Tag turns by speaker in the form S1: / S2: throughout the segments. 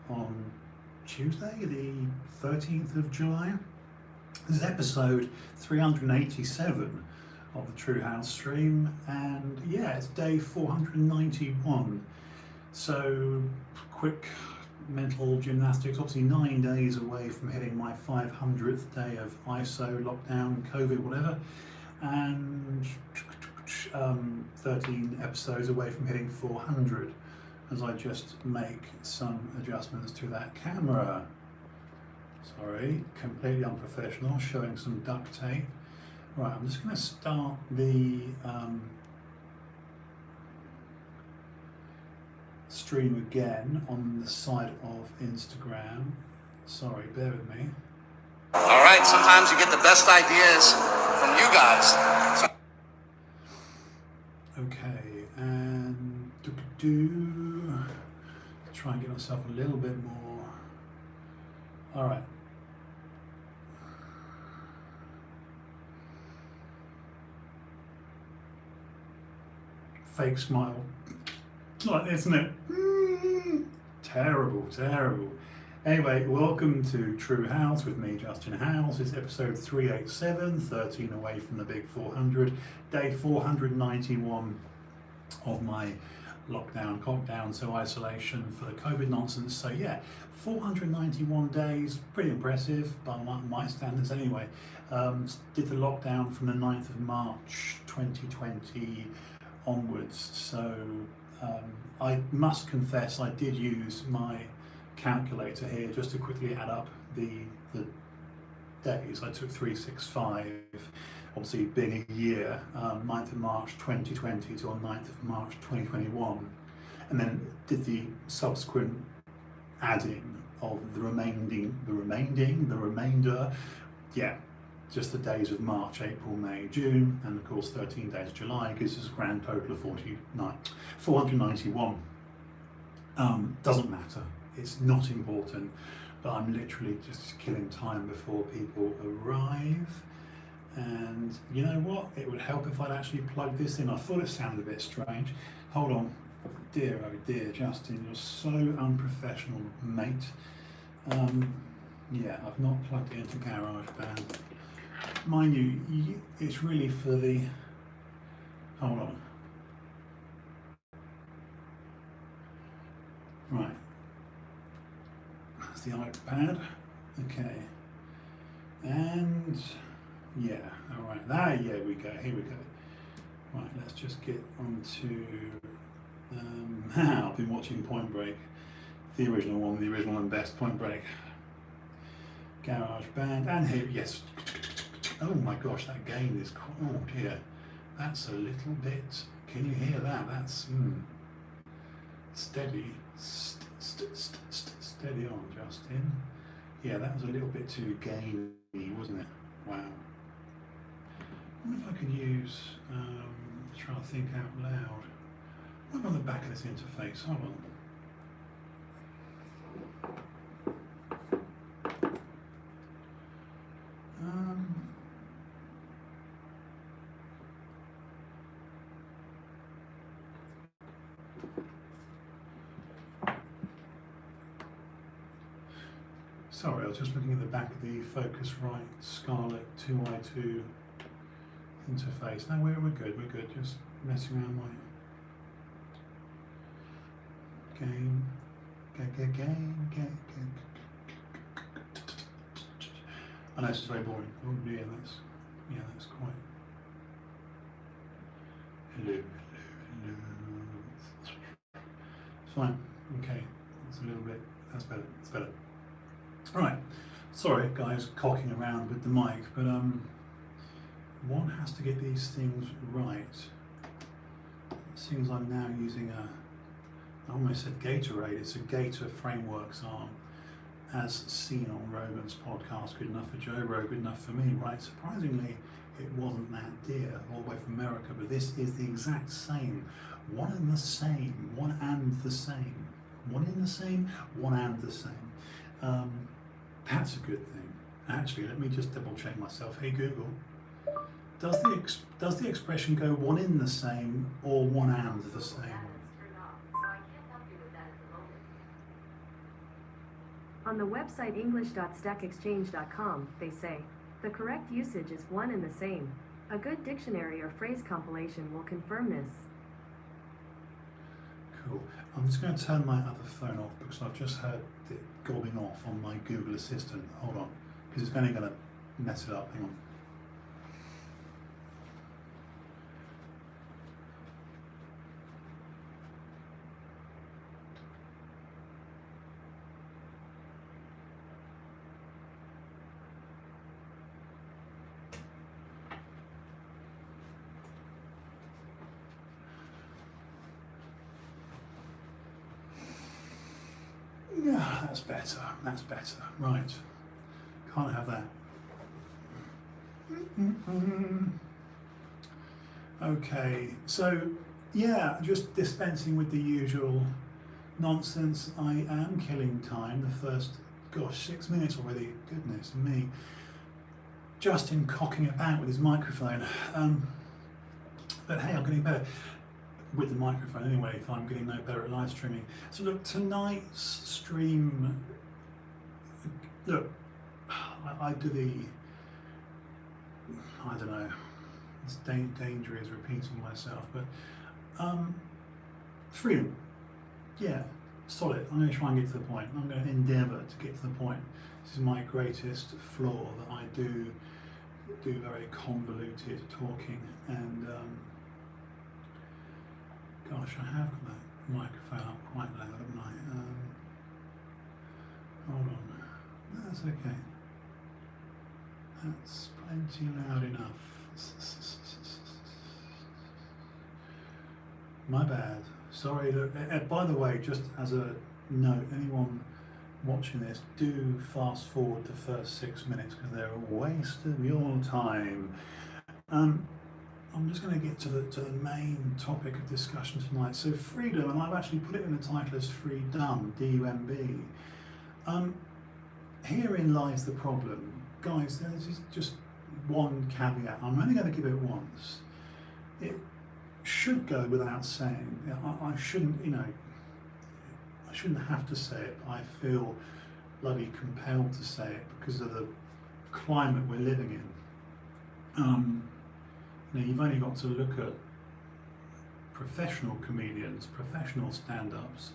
S1: on Tuesday, the 13th of July. This is episode 387 of the TrueHouse stream, and yeah, it's day 491. So, quick mental gymnastics, obviously 9 days away from hitting my 500th day of ISO, lockdown, COVID, whatever, and 13 episodes away from hitting 400 as I just make some adjustments to that camera. Sorry, completely unprofessional, showing some duct tape. Right, I'm just going to start the stream again on the side of Instagram. Sorry, bear with me.
S2: All right, sometimes you get the best ideas from you guys.
S1: Okay, and try and get myself a little bit more. All right. Fake smile. It's like this, isn't it? Terrible, terrible. Anyway, welcome to TrueHouse with me, Justin House. It's episode 387, 13 away from the big 400, day 491 of my lockdown, so isolation for the COVID nonsense. So yeah, 491 days, pretty impressive by my standards anyway. Did the lockdown from the 9th of March 2020 onwards. So I must confess I did use my calculator here just to quickly add up the days. I took 365, obviously being a year, 9th of March 2020 to 9th of March 2021, and then did the subsequent adding of the remainder, yeah, just the days of March, April, May, June, and of course 13 days of July gives us a grand total of 491. Doesn't matter, it's not important, but I'm literally just killing time before people arrive. And you know what? It would help if I'd actually plugged this in. I thought it sounded a bit strange. Hold on. Dear, oh dear, Justin, you're so unprofessional, mate. Yeah, I've not plugged it into GarageBand. Mind you, it's really for the... Hold on. Right. That's the iPad. Okay. And... yeah, all right, there, yeah, we go, here we go. Right, let's just get on to, I've been watching Point Break, the original one, the original and best Point Break. GarageBand, and here, yes. Oh my gosh, that gain is, oh dear, that's a little bit, can you hear that? That's, steady, steady on, Justin. Yeah, that was a little bit too gainy, wasn't it? Wow. I wonder if I could use, try to think out loud. What on the back of this interface? Hold on. Sorry, I was just looking at the back of the Focusrite Scarlett 2i2 interface. No, we're good, we're good. Just messing around my game. I know this is very boring. Oh yeah, that's quite. Hello. It's fine. Okay, it's a little bit. That's better. It's better. Right. Sorry, guys, cocking around with the mic, but one has to get these things right. It seems I'm now using I almost said Gatorade, it's a Gator Frameworks arm, as seen on Rogan's podcast, Good Enough for Joe, Rogan, Good Enough for Me, right? Surprisingly, it wasn't that dear, all the way from America, but this is the exact same. One and the same, one and the same. One in the same, one and the same. That's a good thing. Actually, let me just double check myself. Hey Google, does the expression go one in the same or one and the same?
S3: On the website english.stackexchange.com, they say, the correct usage is one and the same. A good dictionary or phrase compilation will confirm this.
S1: Cool. I'm just going to turn my other phone off because I've just heard it gobbing off on my Google Assistant. Hold on, because it's only going to mess it up. Hang on. Yeah, that's better. That's better. Right. Can't have that. Okay, so yeah, just dispensing with the usual nonsense. I am killing time. The first, 6 minutes already. Goodness me. Justin cocking about with his microphone. But hey, I'm getting better with the microphone anyway, if I'm getting no better at live streaming. So look, tonight's stream, look, I do the, I don't know, it's dangerous repeating myself, but freedom, yeah, solid. I'm going to try and get to the point. I'm going to endeavour to get to the point. This is my greatest flaw, that I do very convoluted talking, and gosh, I have got that microphone up quite loud, haven't I? Hold on. That's okay. That's plenty loud enough. My bad. Sorry. Look, by the way, just as a note, anyone watching this, do fast forward the first 6 minutes because they're a waste of your time. I'm just going to get to the main topic of discussion tonight. So freedom, and I've actually put it in the title as FreeDUMB, D-U-M-B. Herein lies the problem. Guys, there's just one caveat. I'm only going to give it once. It should go without saying. I shouldn't, I shouldn't have to say it, but I feel bloody compelled to say it because of the climate we're living in. You've only got to look at professional comedians, professional stand-ups,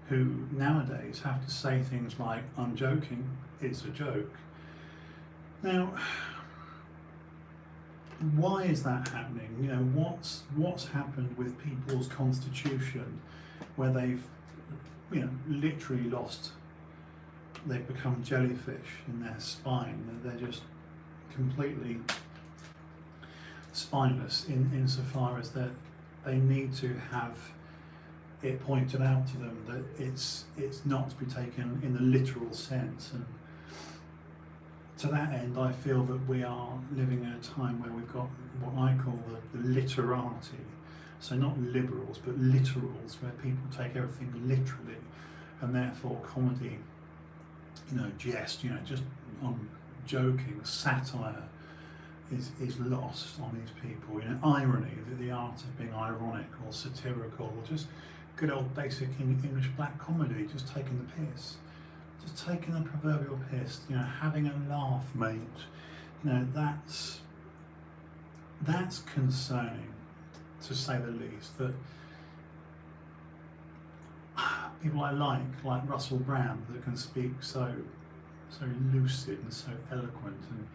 S1: who nowadays have to say things like, I'm joking, it's a joke. Now, why is that happening? What's happened with people's constitution where they've, literally they've become jellyfish in their spine, they're just completely spineless insofar as that they need to have it pointed out to them that it's not to be taken in the literal sense. And to that end, I feel that we are living in a time where we've got what I call the literati. So not liberals, but literals, where people take everything literally, and therefore comedy, jest, just on joking, satire, is lost on these people. Irony, the art of being ironic or satirical, or just good old basic English black comedy, just taking the piss, just taking the proverbial piss, having a laugh, mate. That's concerning, to say the least, that people I like Russell Brand, that can speak so lucid and so eloquent, and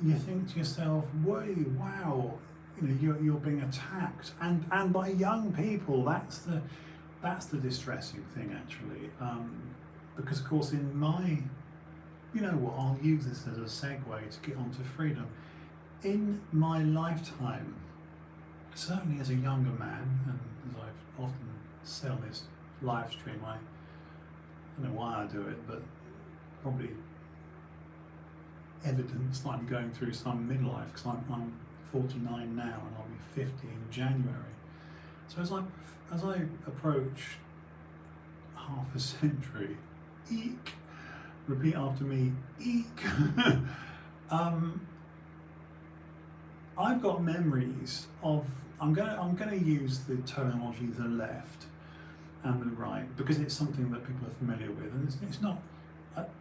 S1: you think to yourself, wow, you're being attacked, and by young people. That's the distressing thing, actually, because of course in my, I'll use this as a segue to get onto freedom. In my lifetime, certainly as a younger man, and as I've often said on this live stream, I don't know why I do it, but probably evidence that I'm going through some midlife, because I'm 49 now and I'll be 50 in January. So as I approach half a century, eek, repeat after me, eek. I've got memories of, I'm going to use the terminology the left, and the right, because it's something that people are familiar with, and it's not.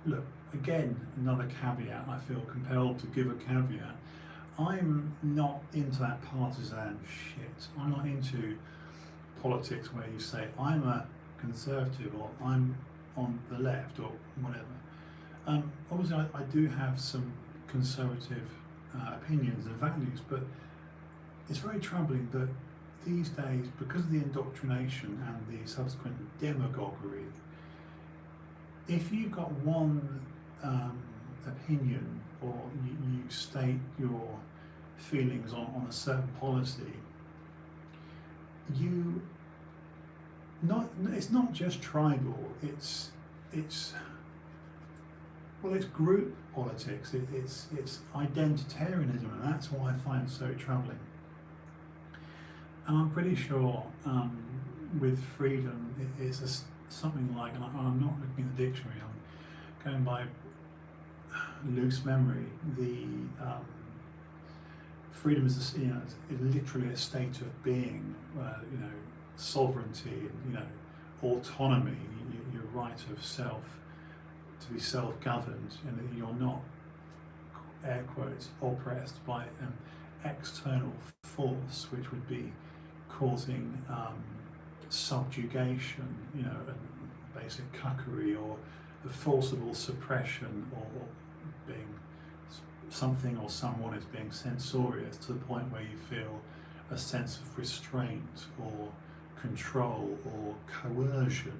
S1: Look, again, another caveat. I feel compelled to give a caveat. I'm not into that partisan shit. I'm not into politics where you say I'm a conservative or I'm on the left or whatever. Obviously, I do have some conservative opinions and values, but it's very troubling that these days, because of the indoctrination and the subsequent demagoguery, if you've got one opinion or you state your feelings on a certain policy, it's not just tribal, it's group politics, it's identitarianism, and that's what I find so troubling. And I'm pretty sure with freedom it's something like, and I'm not looking at the dictionary, I'm going by loose memory, the freedom is literally a state of being, sovereignty, autonomy, your right of self to be self-governed, and that you're not, air quotes, oppressed by an external force which would be causing subjugation, basic cuckery or the forcible suppression, or being something or someone is being censorious to the point where you feel a sense of restraint or control or coercion,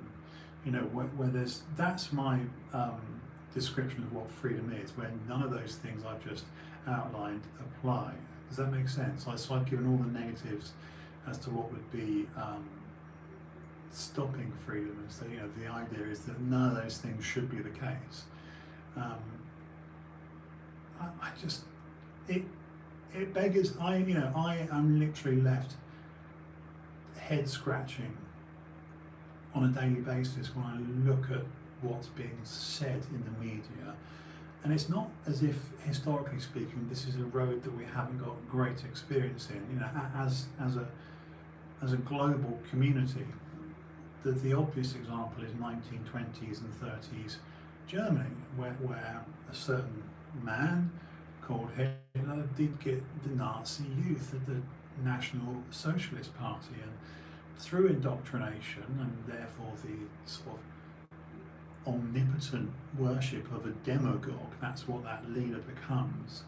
S1: where that's my description of what freedom is, where none of those things I've just outlined apply. Does that make sense? So I've given all the negatives as to what would be stopping freedom, and so the idea is that none of those things should be the case. It beggars. I am literally left head scratching on a daily basis when I look at what's being said in the media, and it's not as if, historically speaking, this is a road that we haven't got great experience in. As a global community, the obvious example is 1920s and 30s Germany, where a certain man called Hitler did get the Nazi youth at the National Socialist Party, and through indoctrination and therefore the sort of omnipotent worship of a demagogue, that's what that leader becomes,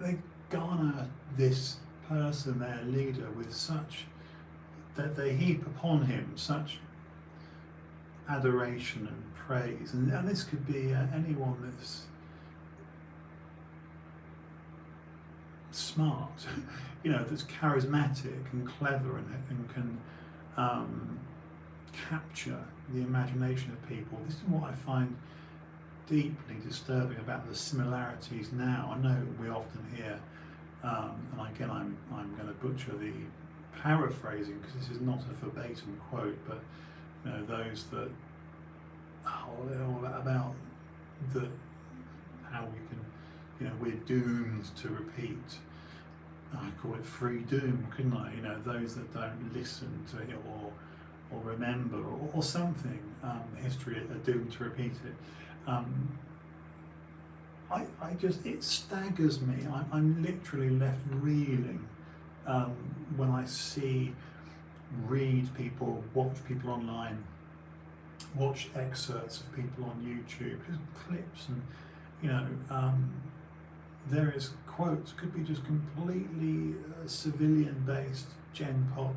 S1: they garner this person, their leader, with such, that they heap upon him such adoration and praise, and this could be anyone that's smart, that's charismatic and clever and can capture the imagination of people. This is what I find deeply disturbing about the similarities now. I know we often hear, and again I'm going to butcher the paraphrasing because this is not a verbatim quote, but those that about how we can, we're doomed to repeat. I call it FreeDUMB, couldn't I? Those that don't listen to it or remember or something, history are doomed to repeat it. It staggers me. I'm literally left reeling when I read people, watch people online, watch excerpts of people on YouTube, just clips, and various quotes, could be just completely civilian-based gen pop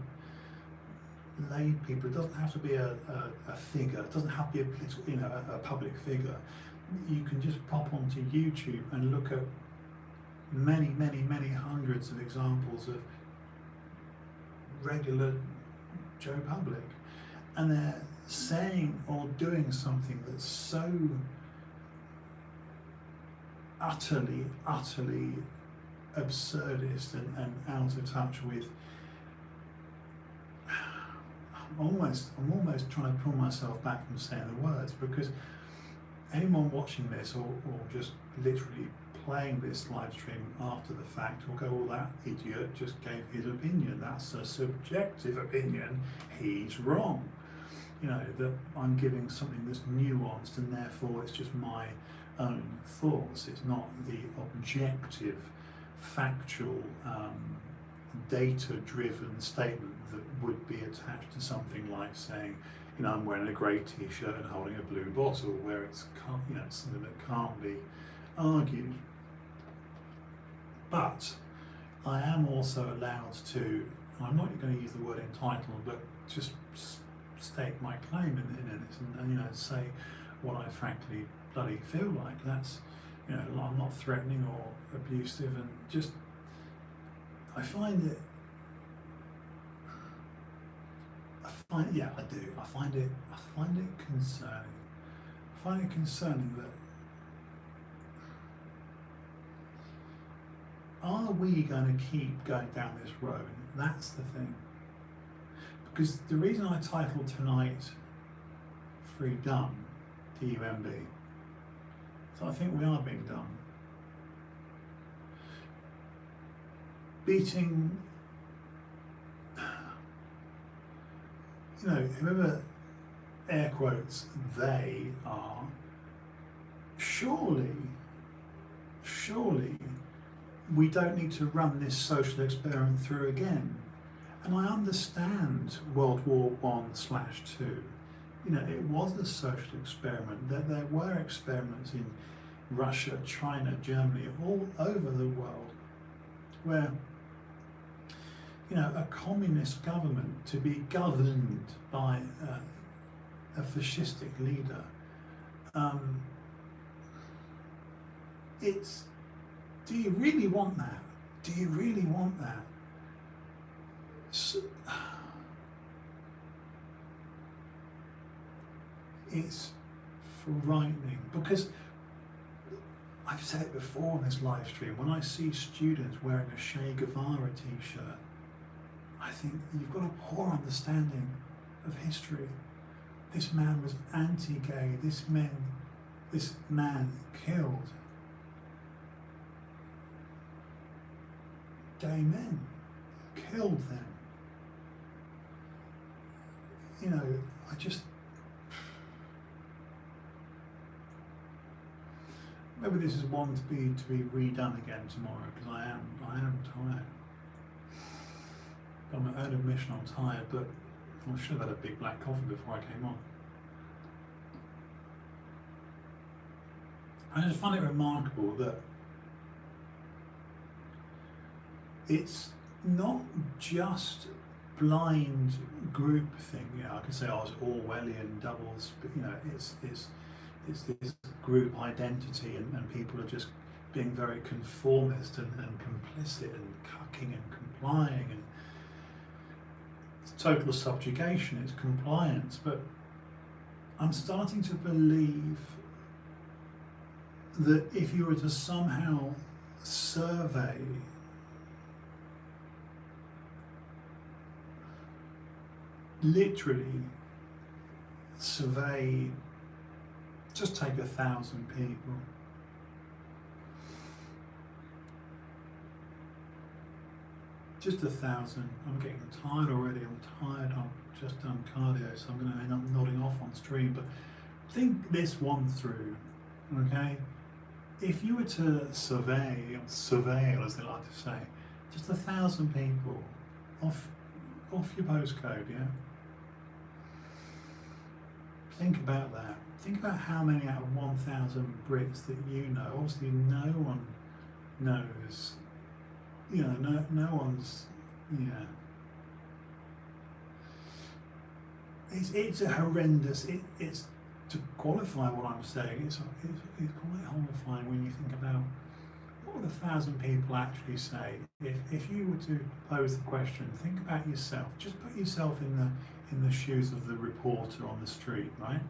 S1: laid people. It doesn't have to be a figure. It doesn't have to be a political, a public figure. You can just pop onto YouTube and look at many, many, many hundreds of examples of regular Joe Public, and they're saying or doing something that's so utterly absurdist and out of touch with. I'm almost trying to pull myself back from saying the words, because anyone watching this or just literally playing this live stream after the fact will go, well, that idiot just gave his opinion. That's a subjective opinion. He's wrong. You know, that I'm giving something that's nuanced and therefore it's just my own thoughts. It's not the objective, factual, data-driven statement that would be attached to something like saying, you know, I'm wearing a grey t-shirt and holding a blue bottle, where it's, you know, it's something that can't be argued. But I am also allowed to, I'm not going to use the word entitled, but just state my claim in this and, you know, say what I frankly bloody feel like. That's, you know, I'm not threatening or abusive, and just, I find it, yeah, I do. I find it concerning. I find it concerning that, are we going to keep going down this road? That's the thing. Because the reason I titled tonight FreeDUMB, D-U-M-B, so I think we are being dumb. Beating, you know, whoever, air quotes, they are, surely we don't need to run this social experiment through again. And I understand World War I/2. You know, it was a social experiment. There were experiments in Russia, China, Germany, all over the world, where, you know, a communist government to be governed by a fascistic leader, it's, do you really want that? Do you really want that? So, it's frightening, because I've said it before in this live stream, when I see students wearing a Che Guevara t-shirt, I think you've got a poor understanding of history. This man was anti-gay. This man killed gay men, killed them. You know, I just, maybe this is one to be redone again tomorrow, because I am tired. By my own admission, I'm tired, but I should have had a big black coffee before I came on. I just find it remarkable that it's not just blind group thing. You know, I could say, oh, it's Orwellian doubles, but you know, it's this group identity, and people are just being very conformist and complicit and cucking and complying, and it's total subjugation, it's compliance. But I'm starting to believe that if you were to somehow survey just take 1,000 people, just 1,000. I'm getting tired already. I've just done cardio, so I'm going to end up nodding off on stream. But think this one through, okay? If you were to surveil, as they like to say, just 1,000 people off your postcode, yeah? Think about that. Think about how many out of 1,000 Brits that you know. Obviously, no one knows. You know, no one's. Yeah. It's a horrendous. It's to qualify what I'm saying. It's quite horrifying when you think about what would 1,000 people actually say if you were to pose the question. Think about yourself. Just put yourself in the shoes of the reporter on the street, right?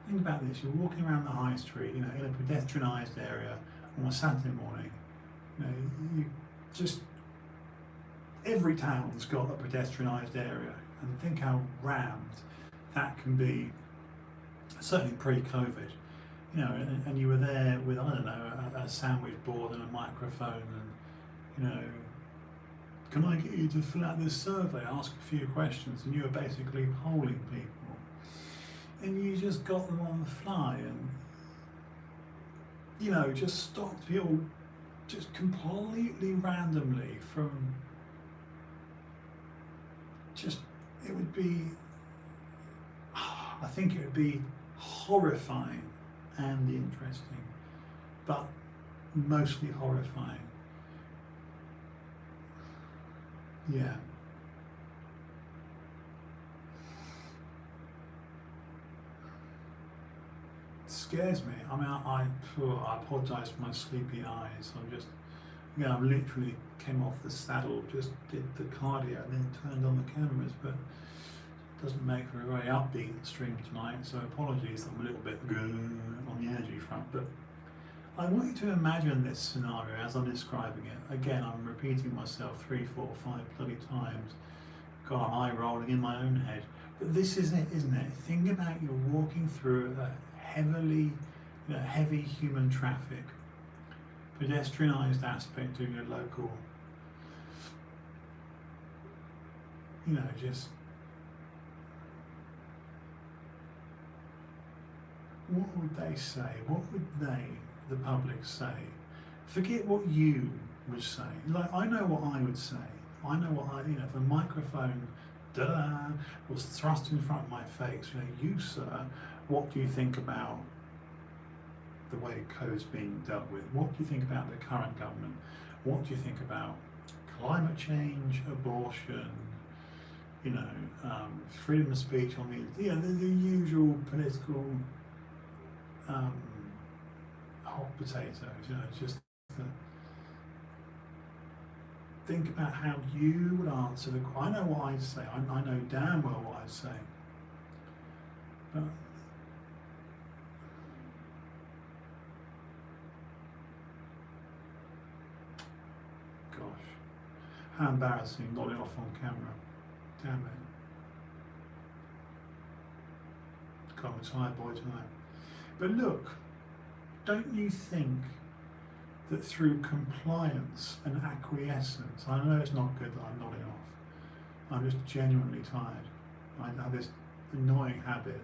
S1: Think about this. You're walking around the high street, you know, in a pedestrianised area on a Saturday morning. You know, you just, every town's got a pedestrianised area, and think how rammed that can be. Certainly pre-COVID, you know, and you were there with, I don't know, a sandwich board and a microphone, and, you know, can I get you to fill out this survey, ask a few questions, and you were basically polling people, and you just got them on the fly, and, you know, just stopped people just completely randomly from just, it would be, I think it would be horrifying and interesting, but mostly horrifying. Yeah. It scares me. I mean, I apologise for my sleepy eyes. I'm just, you know, I literally came off the saddle, just did the cardio and then turned on the cameras, but it doesn't make for a very upbeat stream tonight, so apologies, I'm a little bit on the energy front, but I want you to imagine this scenario as I'm describing it. Again, I'm repeating myself 3, 4, 5 bloody times. God, I'm eye rolling in my own head. But this is it, isn't it? Think about you're walking through a heavy human traffic, pedestrianised aspect of your local, you know, just what would they say? What would they, the public, say? Forget what you would say. Like, I know what I would say. I know what I, you know, if a microphone was thrust in front of my face, you know, you, sir, what do you think about the way COVID's being dealt with? What do you think about the current government? What do you think about climate change, abortion, you know, freedom of speech on the, you know, the usual political hot potatoes, you know, just think about how you would answer the, I know what I'd say, I know damn well what I'd say, but gosh, how embarrassing, got it off on camera, damn it. God, I'm a tired boy tonight. But look, don't you think that through compliance and acquiescence, I know it's not good that I'm nodding off, I'm just genuinely tired. I have this annoying habit.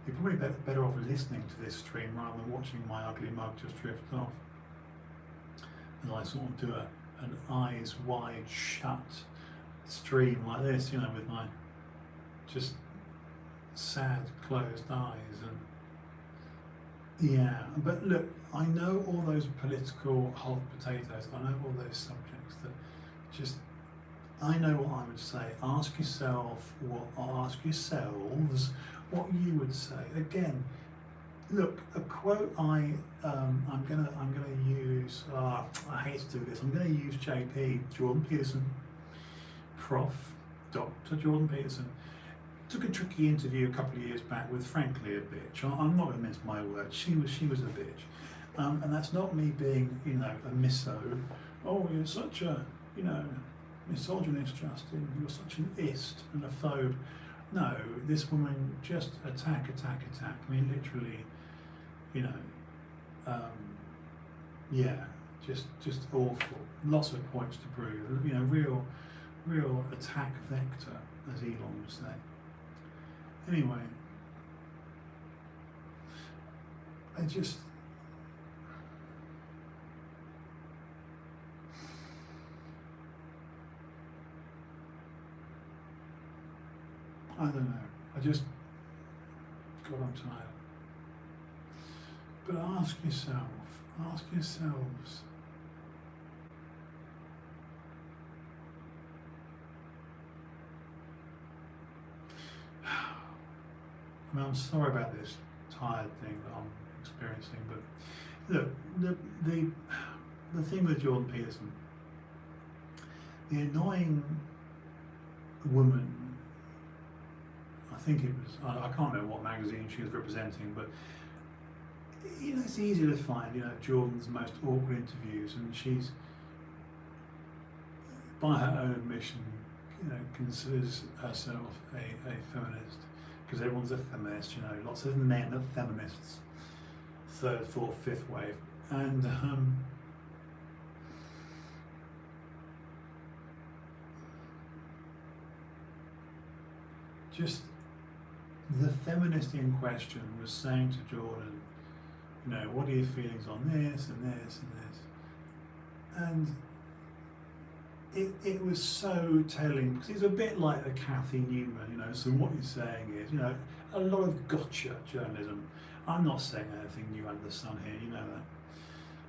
S1: You're probably better off listening to this stream rather than watching my ugly mug just drift off. As I sort of do an eyes wide shut stream like this, you know, with my just sad closed eyes. And yeah, but look, I know all those political hot potatoes, I know all those subjects that just, I know what I would say. Ask yourself ask yourselves what you would say. Again, look, a quote I'm gonna use, I hate to do this, I'm gonna use JP, Jordan Peterson, Dr. Jordan Peterson. Took a tricky interview a couple of years back with, frankly, a bitch. I'm not going to mince my words. She was a bitch, and that's not me being, you know, a miso. Oh, you're such a, you know, misogynist, Justin. You're such an ist and a phobe. No, this woman just attack. I mean, literally, you know, yeah, just awful. Lots of points to prove. You know, real attack vector, as Elon would say. Anyway, I just, I don't know, I just, God, I'm tired. But ask yourselves, I mean, I'm sorry about this tired thing that I'm experiencing, but look, the thing with Jordan Peterson, the annoying woman, I think it was, I can't remember what magazine she was representing, but you know, it's easy to find, you know, Jordan's most awkward interviews, and she's, by her own admission, you know, considers herself a feminist. Because everyone's a feminist, you know, lots of men are feminists. third, fourth, fifth wave, and just the feminist in question was saying to Jordan, you know, what are your feelings on this and this and this, and it was so telling, because it's a bit like the Kathy Newman, you know, so what you're saying is, you know, a lot of gotcha journalism. I'm not saying anything new under the sun here, you know that.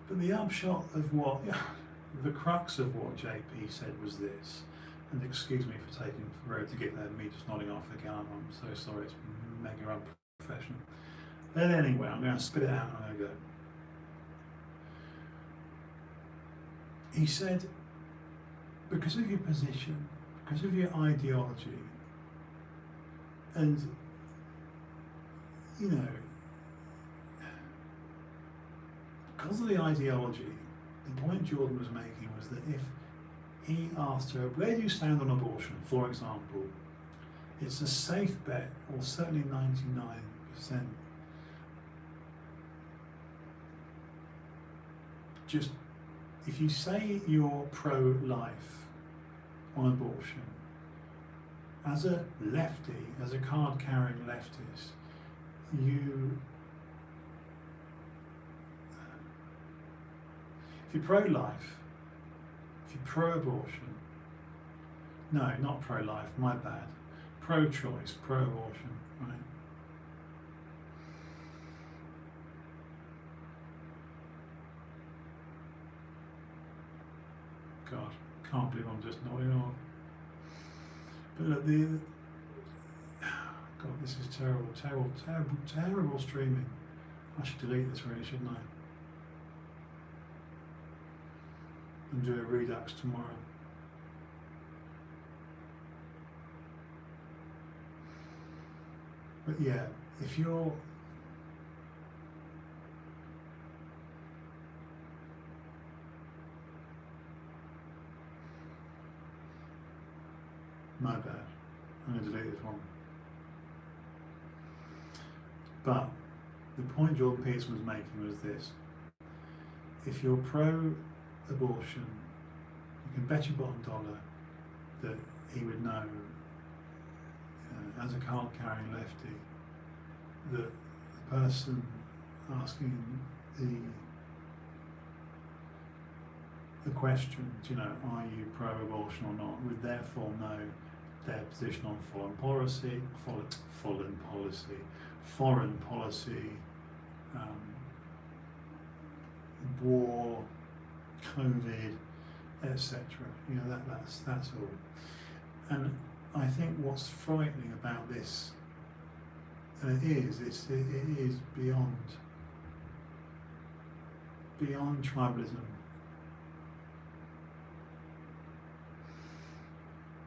S1: But the upshot of what, the crux of what JP said was this, and excuse me for taking forever to get there, me just nodding off again, I'm so sorry, it's mega unprofessional. But anyway, I'm going to spit it out and I'm going to go. He said, because of your position, because of your ideology, and, you know, because of the ideology, the point Jordan was making was that if he asked her, where do you stand on abortion, for example, it's a safe bet, or certainly 99%. Just, if you say you're pro-life on abortion, as a lefty, as a card-carrying leftist, if you're pro-life, if you're pro-abortion, no, not pro-life, my bad, pro-choice, pro-abortion, right? God, can't believe I'm just nodding off. But look, God, this is terrible, terrible, terrible, terrible streaming. I should delete this really, shouldn't I? And do a redux tomorrow. But yeah, if you're my bad, I'm going to delete this one. But the point Jordan Peterson was making was this: if you're pro-abortion, you can bet your bottom dollar that he would know, as a card-carrying lefty, that the person asking the questions, you know, are you pro-abortion or not, would therefore know their position on foreign policy, war, COVID, etc. You know, that's all. And I think what's frightening about this, and it is beyond tribalism.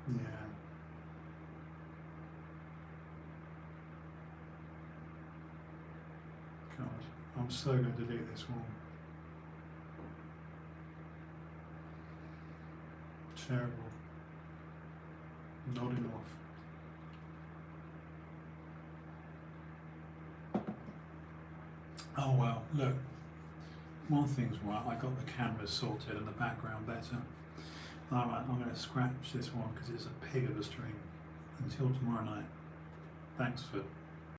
S1: Yeah. God, I'm so going to delete this one. Terrible. Nodding off. Oh well, look. One thing's right, I got the cameras sorted and the background better. Alright, I'm going to scratch this one because it's a pig of a stream. Until tomorrow night. Thanks for